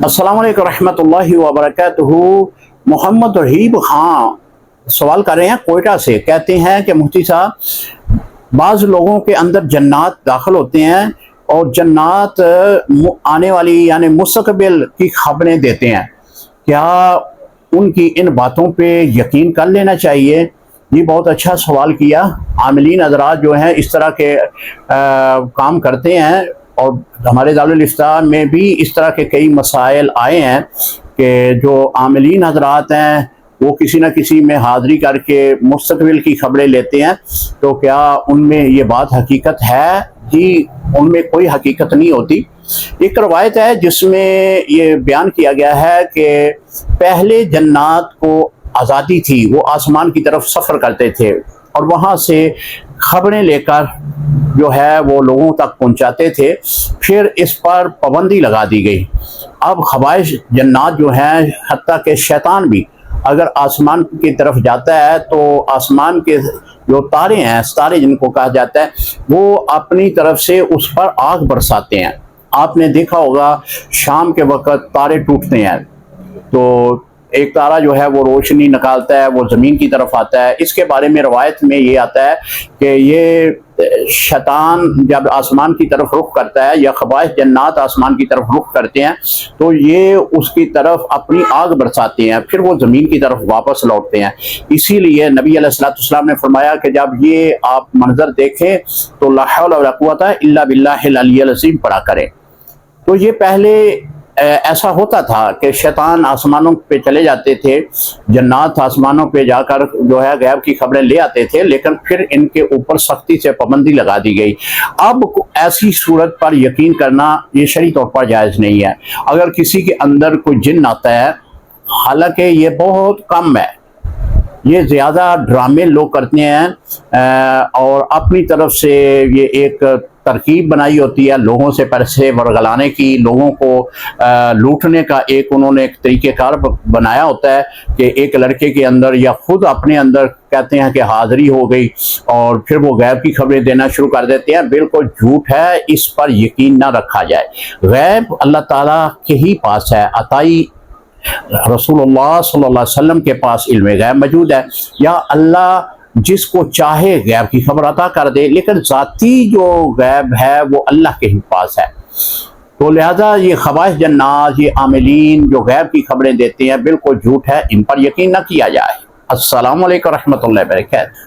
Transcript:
السلام علیکم رحمۃ اللہ وبرکاتہ۔ محمد رحیب خان سوال کر رہے ہیں کوئٹہ سے، کہتے ہیں کہ مفتی صاحب بعض لوگوں کے اندر جنات داخل ہوتے ہیں اور جنات آنے والی یعنی مستقبل کی خبریں دیتے ہیں، کیا ان کی ان باتوں پہ یقین کر لینا چاہیے؟ یہ بہت اچھا سوال کیا۔ عاملین حضرات جو ہیں اس طرح کے کام کرتے ہیں، اور ہمارے دارالافتاء میں بھی اس طرح کے کئی مسائل آئے ہیں کہ جو عاملین حضرات ہیں وہ کسی نہ کسی میں حاضری کر کے مستقبل کی خبریں لیتے ہیں، تو کیا ان میں یہ بات حقیقت ہے؟ جی ان میں کوئی حقیقت نہیں ہوتی۔ ایک روایت ہے جس میں یہ بیان کیا گیا ہے کہ پہلے جنات کو آزادی تھی، وہ آسمان کی طرف سفر کرتے تھے اور وہاں سے خبریں لے کر جو ہے وہ لوگوں تک پہنچاتے تھے، پھر اس پر پابندی لگا دی گئی۔ اب خبائش جنات جو ہیں، حتیٰ کہ شیطان بھی اگر آسمان کی طرف جاتا ہے تو آسمان کے جو تارے ہیں، ستارے جن کو کہا جاتا ہے، وہ اپنی طرف سے اس پر آگ برساتے ہیں۔ آپ نے دیکھا ہوگا شام کے وقت تارے ٹوٹتے ہیں تو ایک تارا جو ہے وہ روشنی نکالتا ہے، وہ زمین کی طرف آتا ہے۔ اس کے بارے میں روایت میں یہ آتا ہے کہ یہ شیطان جب آسمان کی طرف رخ کرتا ہے یا خبائث جنات آسمان کی طرف رخ کرتے ہیں تو یہ اس کی طرف اپنی آگ برساتے ہیں، پھر وہ زمین کی طرف واپس لوٹتے ہیں۔ اسی لیے نبی علیہ السلام نے فرمایا کہ جب یہ آپ منظر دیکھیں تو لا حول ولا قوت الا باللہ العلی العظیم پڑھا کریں۔ تو یہ پہلے ایسا ہوتا تھا کہ شیطان آسمانوں پہ چلے جاتے تھے، جنات آسمانوں پہ جا کر جو ہے غیب کی خبریں لے آتے تھے، لیکن پھر ان کے اوپر سختی سے پابندی لگا دی گئی۔ اب ایسی صورت پر یقین کرنا یہ شرعی طور پر جائز نہیں ہے۔ اگر کسی کے اندر کوئی جن آتا ہے، حالانکہ یہ بہت کم ہے، یہ زیادہ ڈرامے لوگ کرتے ہیں اور اپنی طرف سے یہ ایک ترکیب بنائی ہوتی ہے لوگوں سے پیسے ورگلانے کی، لوگوں کو لوٹنے کا ایک انہوں نے ایک طریقہ کار بنایا ہوتا ہے کہ ایک لڑکے کے اندر یا خود اپنے اندر کہتے ہیں کہ حاضری ہو گئی اور پھر وہ غیب کی خبریں دینا شروع کر دیتے ہیں۔ بالکل جھوٹ ہے، اس پر یقین نہ رکھا جائے۔ غیب اللہ تعالیٰ کے ہی پاس ہے، عطائی رسول اللہ صلی اللہ علیہ وسلم کے پاس علم غیب موجود ہے، یا اللہ جس کو چاہے غیب کی خبر عطا کر دے، لیکن ذاتی جو غیب ہے وہ اللہ کے ہی پاس ہے۔ تو لہذا یہ خبائث جنات، یہ عاملین جو غیب کی خبریں دیتے ہیں، بالکل جھوٹ ہے، ان پر یقین نہ کیا جائے۔ السلام علیکم رحمۃ اللہ وبرکاتہ۔